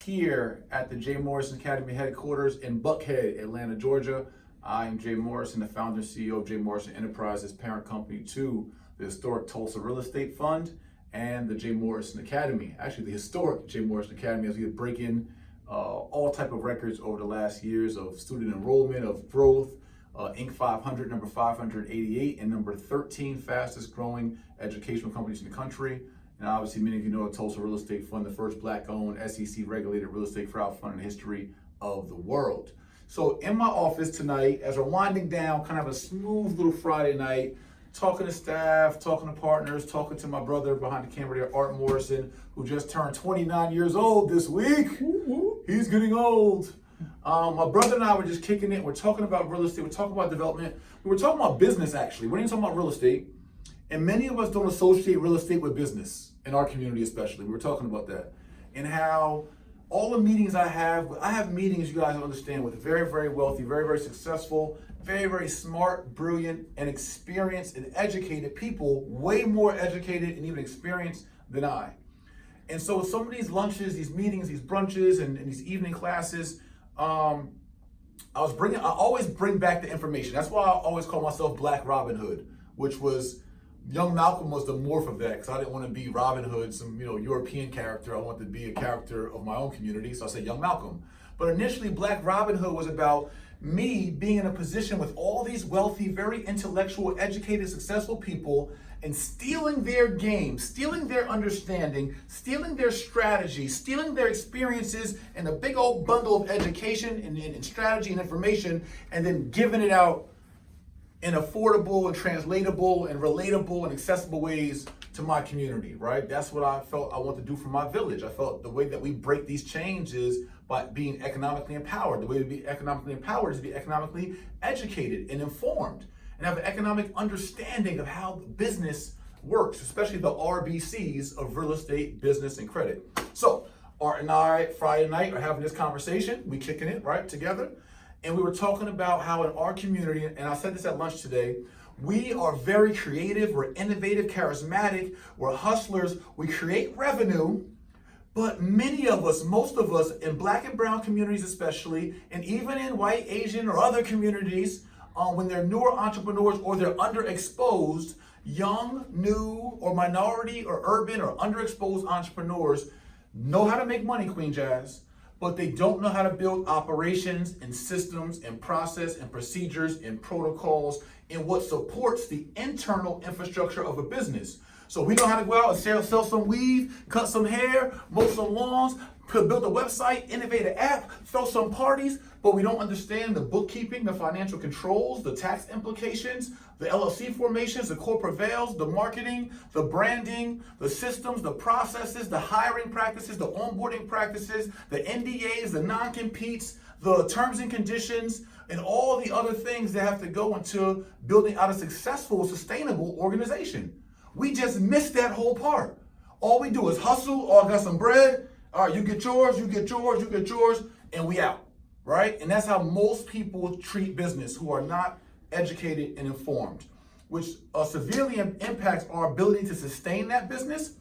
here at the Jay Morrison Academy headquarters in Buckhead, Atlanta, Georgia. I am Jay Morrison, the founder and CEO of Jay Morrison Enterprises, parent company to the historic Tulsa Real Estate Fund and the Jay Morrison Academy. Actually, the historic Jay Morrison Academy, as we break in all type of records over the last years of student enrollment, of growth, Inc. 500, number 588, and number 13 fastest growing educational companies in the country. And obviously, many of you know the Tulsa Real Estate Fund, the first Black-owned, SEC-regulated real estate crowdfund in the history of the world. So in my office tonight, as we're winding down, kind of a smooth little Friday night, talking to staff, talking to partners, talking to my brother behind the camera there, Art Morrison, who just turned 29 years old this week. He's getting old. My brother and I were just kicking it. We're talking about real estate. We're talking about development. We were talking about business, actually. We're not even talking about real estate. And many of us don't associate real estate with business, in our community especially. We were talking about that. And how all the meetings I have meetings, you guys understand, with very, very wealthy, very, very successful, very, very smart, brilliant, and experienced and educated people, way more educated and even experienced than I. And so some of these lunches, these meetings, these brunches, and these evening classes, I always bring back the information. That's why I always call myself Black Robin Hood, which was, young Malcolm was the morph of that, because I didn't want to be Robin Hood, some European character. I wanted to be a character of my own community, so I said young Malcolm. But initially, Black Robin Hood was about me being in a position with all these wealthy, very intellectual, educated, successful people, and stealing their game, stealing their understanding, stealing their strategy, stealing their experiences and a big old bundle of education and strategy and information, and then giving it out in affordable and translatable and relatable and accessible ways to my community, right? That's what I felt I want to do for my village. I felt the way that we break these chains is by being economically empowered. The way to be economically empowered is to be economically educated and informed and have an economic understanding of how business works, especially the RBCs of real estate, business, and credit. So Art and I, Friday night, are having this conversation. We kicking it, right, together. And we were talking about how in our community, and I said this at lunch today, we are very creative, we're innovative, charismatic, we're hustlers, we create revenue, but many of us, most of us, in Black and brown communities especially, and even in white, Asian, or other communities, when they're newer entrepreneurs or they're underexposed, young, new, or minority, or urban, or underexposed entrepreneurs know how to make money, Queen Jazz, but they don't know how to build operations and systems and process and procedures and protocols and what supports the internal infrastructure of a business. So we know how to go out and sell some weave, cut some hair, mow some lawns, build a website, innovate an app, throw some parties, but we don't understand the bookkeeping, the financial controls, the tax implications, the LLC formations, the corporate veils, the marketing, the branding, the systems, the processes, the hiring practices, the onboarding practices, the NDAs, the non-competes, the terms and conditions, and all the other things that have to go into building out a successful, sustainable organization. We just miss that whole part. All we do is hustle, I got some bread, all right, you get yours, you get yours, you get yours, and we out, right? And that's how most people treat business who are not educated and informed, which severely impacts our ability to sustain that business,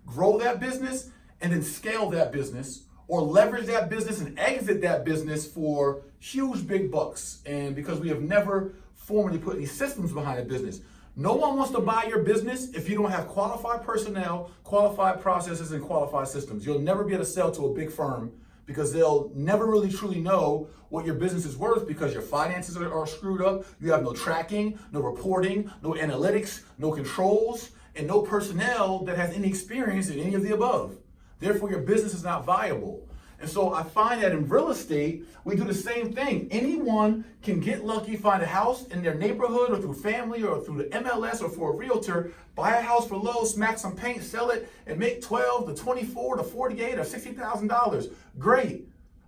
grow that business, and then scale that business, or leverage that business and exit that business for huge big bucks. And because we have never formally put any systems behind a business. No one wants to buy your business if you don't have qualified personnel, qualified processes, and qualified systems. You'll never be able to sell to a big firm because they'll never really truly know what your business is worth because your finances are screwed up. You have no tracking, no reporting, no analytics, no controls, and no personnel that has any experience in any of the above. Therefore, your business is not viable. And so I find that in real estate, we do the same thing. Anyone can get lucky, find a house in their neighborhood or through family or through the MLS or for a realtor, buy a house for low, smack some paint, sell it, and make $12 to $24 to $48 or $60,000. Great.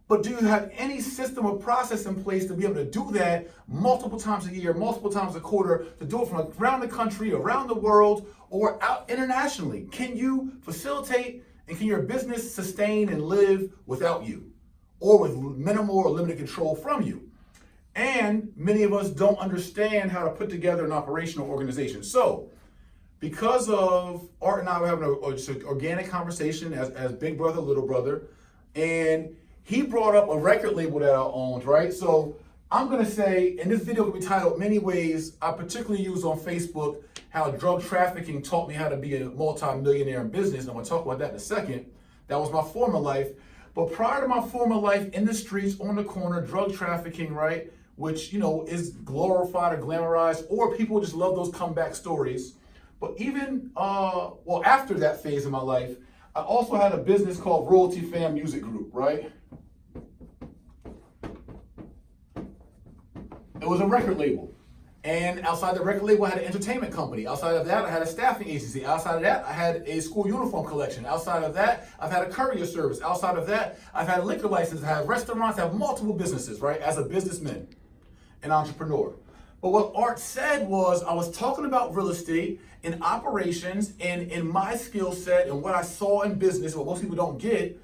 But do you have any system or process in place to be able to do that multiple times a year, multiple times a quarter, to do it from around the country, around the world, or out internationally? Can you facilitate and can your business sustain and live without you, or with minimal or limited control from you? And many of us don't understand how to put together an operational organization. So because of Art and I were having an organic conversation as big brother, little brother, and he brought up a record label that I owned, right? So I'm gonna say, and this video will be titled Many Ways I particularly use on Facebook how drug trafficking taught me how to be a multi-millionaire in business. And I'm gonna talk about that in a second. That was my former life. But prior to my former life in the streets, on the corner, drug trafficking, right? Which, is glorified or glamorized, or people just love those comeback stories. But even, after that phase of my life, I also had a business called Royalty Fam Music Group, right? It was a record label. And outside the record label, I had an entertainment company. Outside of that, I had a staffing agency. Outside of that, I had a school uniform collection. Outside of that, I've had a courier service. Outside of that, I've had a liquor license. I have restaurants. I have multiple businesses, right? As a businessman, an entrepreneur. But what Art said was, I was talking about real estate and operations and in my skill set and what I saw in business, what most people don't get.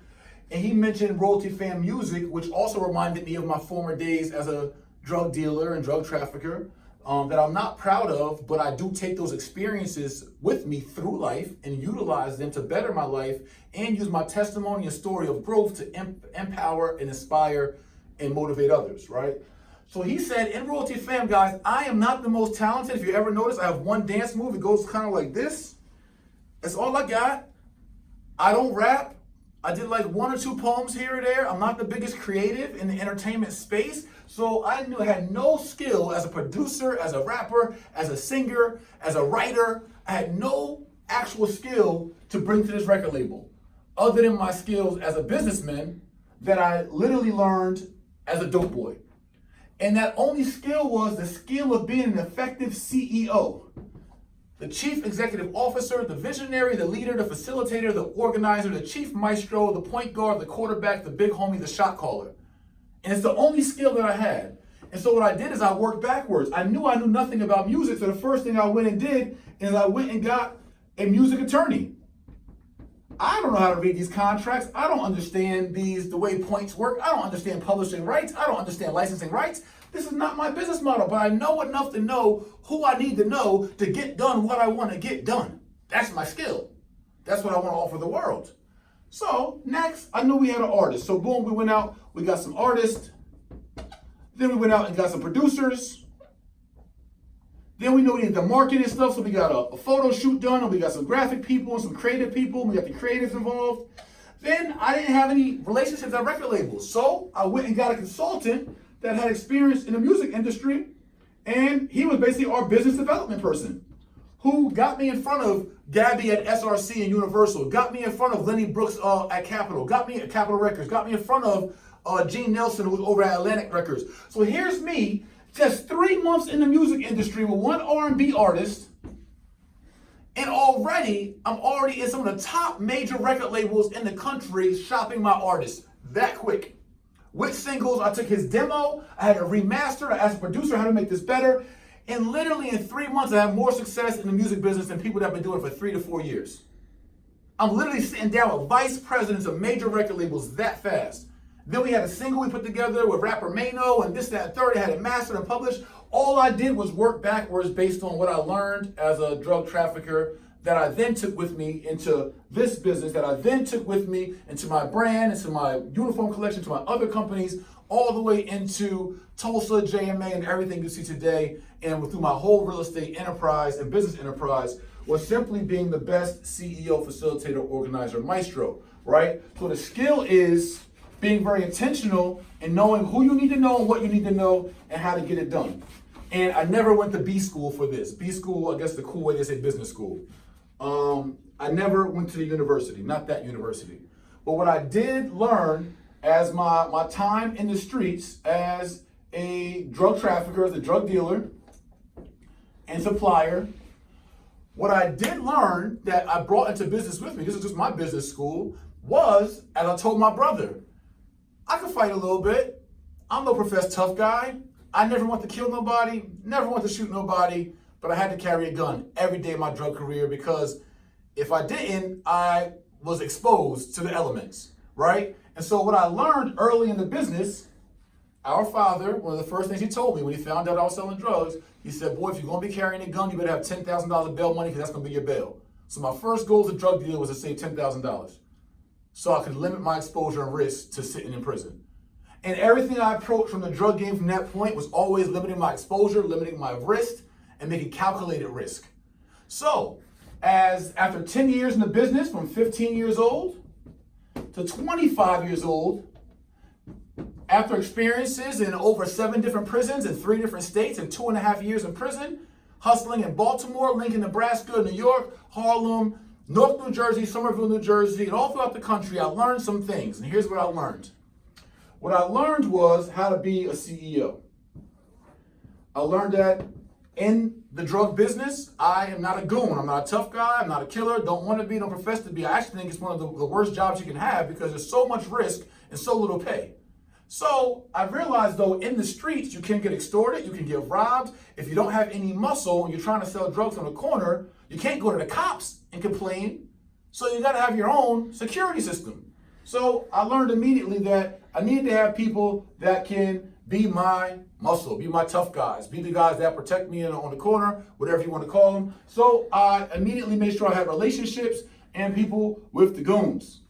And he mentioned Royalty Fam Music, which also reminded me of my former days as a drug dealer and drug trafficker. That I'm not proud of, but I do take those experiences with me through life and utilize them to better my life and use my testimony and story of growth to empower and inspire and motivate others, right? So he said, in Royalty Fam, guys, I am not the most talented. If you ever notice, I have one dance move. It goes kind of like this. That's all I got. I don't rap. I did like 1 or 2 poems here or there. I'm not the biggest creative in the entertainment space. So I had no skill as a producer, as a rapper, as a singer, as a writer. I had no actual skill to bring to this record label, other than my skills as a businessman that I literally learned as a dope boy. And that only skill was the skill of being an effective CEO. The chief executive officer, the visionary, the leader, the facilitator, the organizer, the chief maestro, the point guard, the quarterback, the big homie, the shot caller. And it's the only skill that I had. And so what I did is I worked backwards. I knew nothing about music, so the first thing I went and did is I went and got a music attorney. I don't know how to read these contracts. I don't understand the way points work. I don't understand publishing rights. I don't understand licensing rights. This is not my business model, but I know enough to know who I need to know to get done what I want to get done. That's my skill. That's what I want to offer the world. So next, I knew we had an artist. So boom, we went out, we got some artists. Then we went out and got some producers. Then we know we needed the marketing stuff, so we got a photo shoot done, and we got some graphic people and some creative people, and we got the creatives involved. Then I didn't have any relationships at record labels, so I went and got a consultant that had experience in the music industry, and he was basically our business development person who got me in front of Gabby at SRC and Universal, got me in front of Lenny Brooks at Capitol, got me at Capitol Records, got me in front of Gene Nelson, who was over at Atlantic Records. So here's me, just 3 months in the music industry with one R&B artist, and I'm already in some of the top major record labels in the country shopping my artists that quick. With singles, I took his demo, I had it remastered, I asked the producer how to make this better, and literally in 3 months I have more success in the music business than people that have been doing it for 3 to 4 years. I'm literally sitting down with vice presidents of major record labels that fast. Then we had a single we put together with rapper Mano and this, that, and third. I had it mastered and published. All I did was work backwards based on what I learned as a drug trafficker that I then took with me into this business, that I then took with me into my brand, into my uniform collection, to my other companies, all the way into Tulsa, JMA, and everything you see today. And through my whole real estate enterprise and business enterprise was simply being the best CEO, facilitator, organizer, maestro, right? So the skill is being very intentional and knowing who you need to know and what you need to know and how to get it done. And I never went to B school for this. B school, I guess the cool way to say business school. I never went to the university, not that university. But what I did learn as my time in the streets as a drug trafficker, as a drug dealer and supplier, what I did learn that I brought into business with me, this is just my business school, was, as I told my brother, I can fight a little bit. I'm no professed tough guy. I never want to kill nobody, never want to shoot nobody, but I had to carry a gun every day of my drug career because if I didn't, I was exposed to the elements, right? And so what I learned early in the business, our father, one of the first things he told me when he found out I was selling drugs, he said, boy, if you're gonna be carrying a gun, you better have $10,000 of bail money because that's gonna be your bail. So my first goal as a drug dealer was to save $10,000. so I could limit my exposure and risk to sitting in prison. And everything I approached from the drug game from that point was always limiting my exposure, limiting my risk, and making calculated risk. So, after 10 years in the business, from 15 years old to 25 years old, after experiences in over 7 different prisons in 3 different states and 2.5 years in prison, hustling in Baltimore, Lincoln, Nebraska, New York, Harlem, North New Jersey, Somerville, New Jersey, and all throughout the country, I learned some things. And here's what I learned. What I learned was how to be a CEO. I learned that in the drug business, I am not a goon. I'm not a tough guy. I'm not a killer. Don't want to be, don't profess to be. I actually think it's one of the worst jobs you can have because there's so much risk and so little pay. So I realized, though, in the streets, you can get extorted, you can get robbed. If you don't have any muscle and you're trying to sell drugs on the corner, you can't go to the cops and complain. So you got to have your own security system. So I learned immediately that I needed to have people that can be my muscle, be my tough guys, be the guys that protect me on the corner, whatever you want to call them. So I immediately made sure I had relationships and people with the goons.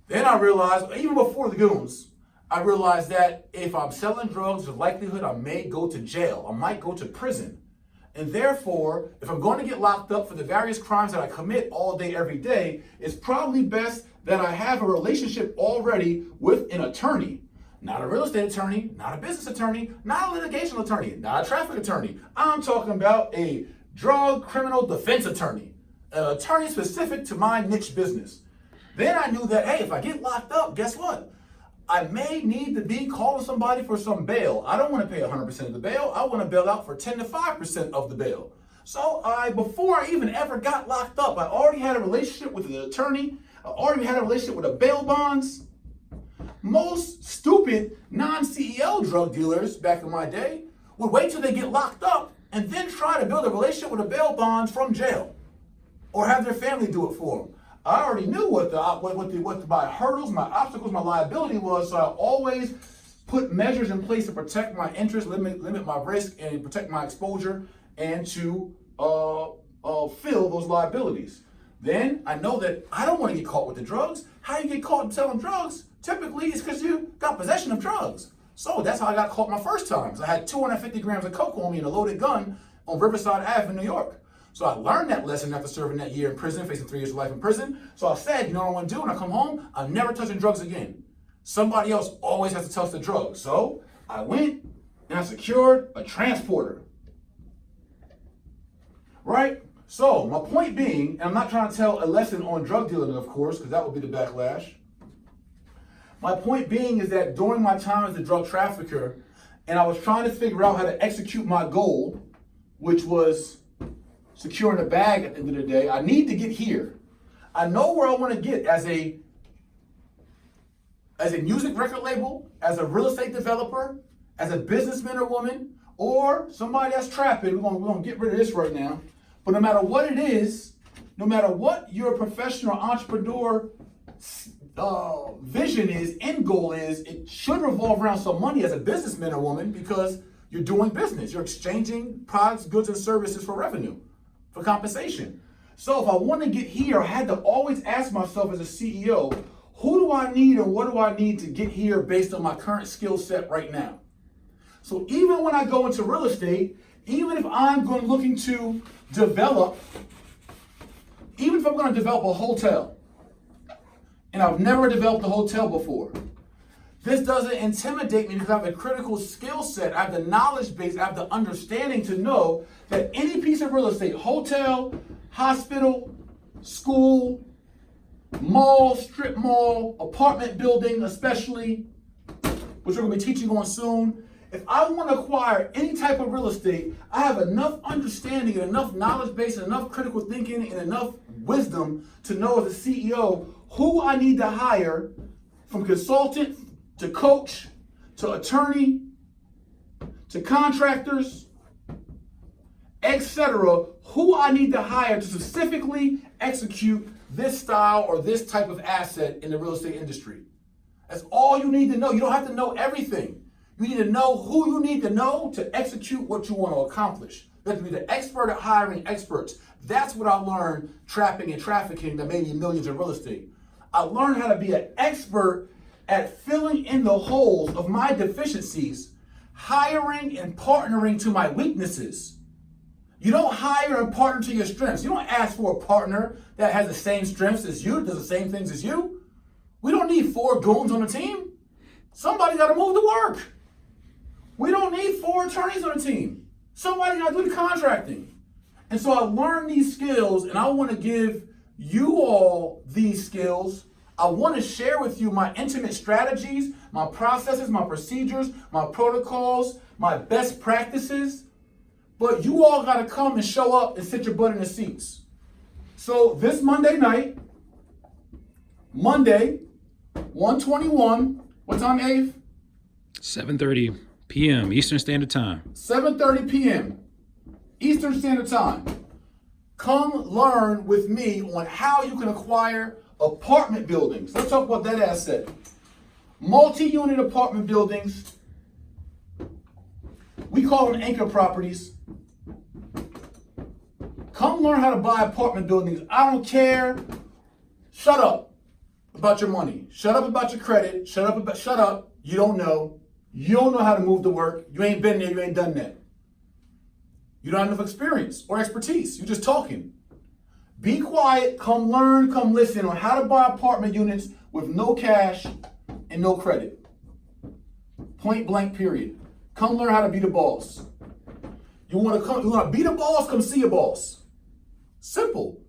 Then I realized, even before the goons, I realized that if I'm selling drugs, the likelihood I may go to jail. I might go to prison. And therefore, if I'm going to get locked up for the various crimes that I commit all day, every day, it's probably best that I have a relationship already with an attorney. Not a real estate attorney, not a business attorney, not a litigation attorney, not a traffic attorney. I'm talking about a drug criminal defense attorney, an attorney specific to my niche business. Then I knew that, hey, if I get locked up, guess what? I may need to be calling somebody for some bail. I don't want to pay 100% of the bail. I want to bail out for 10 to 5% of the bail. So before I even ever got locked up, I already had a relationship with an attorney. I already had a relationship with a bail bonds. Most stupid non-CEL drug dealers back in my day would wait till they get locked up and then try to build a relationship with a bail bonds from jail or have their family do it for them. I already knew what my hurdles, my obstacles, my liability was, so I always put measures in place to protect my interests, limit my risk, and protect my exposure, and to fill those liabilities. Then I know that I don't want to get caught with the drugs. How you get caught selling drugs? Typically, it's because you got possession of drugs. So that's how I got caught my first times. I had 250 grams of coke on me and a loaded gun on Riverside Ave in New York. So I learned that lesson after serving that year in prison, facing 3 years of life in prison. So I said, you know what I want to do when I come home? I'm never touching drugs again. Somebody else always has to touch the drugs. So I went and I secured a transporter. Right? So my point being, and I'm not trying to tell a lesson on drug dealing, of course, because that would be the backlash. My point being is that during my time as a drug trafficker, and I was trying to figure out how to execute my goal, which was securing a bag at the end of the day, I need to get here. I know where I want to get as a music record label, as a real estate developer, as a businessman or woman, or somebody that's trapping. We're gonna get rid of this right now. But no matter what it is, no matter what your professional entrepreneur vision is, end goal is, it should revolve around some money as a businessman or woman because you're doing business. You're exchanging products, goods, and services for revenue, for compensation. So if I want to get here, I had to always ask myself as a CEO, who do I need and what do I need to get here based on my current skill set right now? So even when I go into real estate, even if I'm looking to develop, even if I'm going to develop a hotel, and I've never developed a hotel before, this doesn't intimidate me because I have a critical skill set. I have the knowledge base, I have the understanding to know that any piece of real estate, hotel, hospital, school, mall, strip mall, apartment building especially, which we're going to be teaching on soon. If I want to acquire any type of real estate, I have enough understanding and enough knowledge base and enough critical thinking and enough wisdom to know as a CEO who I need to hire, from consultant to coach to attorney to contractors, etc., who I need to hire to specifically execute this style or this type of asset in the real estate industry. That's all you need to know. You don't have to know everything. You need to know who you need to know to execute what you want to accomplish. You have to be the expert at hiring experts. That's what I learned trapping and trafficking that made me millions in real estate. I learned how to be an expert at filling in the holes of my deficiencies, hiring and partnering to my weaknesses. You don't hire and partner to your strengths. You don't ask for a partner that has the same strengths as you, does the same things as you. We don't need 4 goons on the team. Somebody got to move the work. We don't need 4 attorneys on the team. Somebody got to do the contracting. And so I learned these skills, and I want to give you all these skills. I want to share with you my intimate strategies, my processes, my procedures, my protocols, my best practices. But you all got to come and show up and sit your butt in the seats. So this Monday night, Monday, 1/21, what time, Ave? 7:30 p.m. Eastern Standard Time. 7:30 p.m. Eastern Standard Time. Come learn with me on how you can acquire apartment buildings. Let's talk about that asset. Multi-unit apartment buildings. We call them anchor properties. Come learn how to buy apartment buildings. I don't care. Shut up about your money. Shut up about your credit. Shut up. You don't know. You don't know how to move the work. You ain't been there. You ain't done that. You don't have enough experience or expertise. You're just talking. Be quiet. Come learn. Come listen on how to buy apartment units with no cash and no credit. Point blank, period. Come learn how to be the boss. You want to be the boss? Come see a boss. Simple.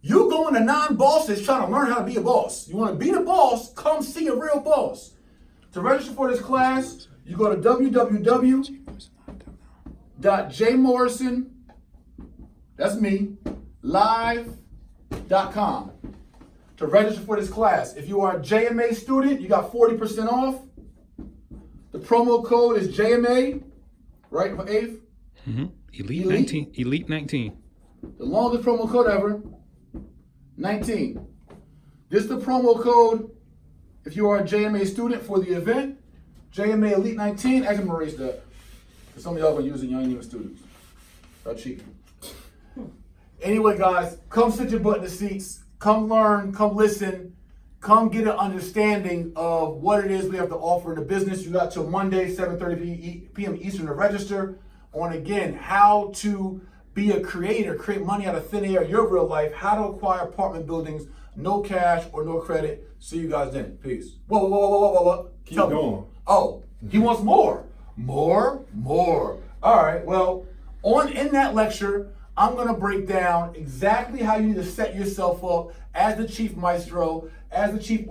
You going to non-bosses trying to learn how to be a boss. You want to be the boss? Come see a real boss. To register for this class, you go to www.jaymorrison, that's me, live.com to register for this class. If you are a JMA student, you got 40% off. The promo code is JMA, right, Ave? Mm-hmm. Elite 19. Elite 19. The longest promo code ever, 19. This is the promo code if you are a JMA student for the event. JMA Elite 19. Actually, I'm going to erase that. Because some of y'all are using, y'all ain't even students. Y'all cheating. Anyway, guys, come sit your butt in the seats. Come learn. Come listen. Come get an understanding of what it is we have to offer in the business. You got till Monday, 7:30 p.m. Eastern to register on, again, how to be a creator, create money out of thin air, your real life, how to acquire apartment buildings, no cash or no credit. See you guys then. Peace. Whoa. Keep going. Oh, he wants more. More. All right, well, in that lecture, I'm going to break down exactly how you need to set yourself up as the chief maestro, as the chief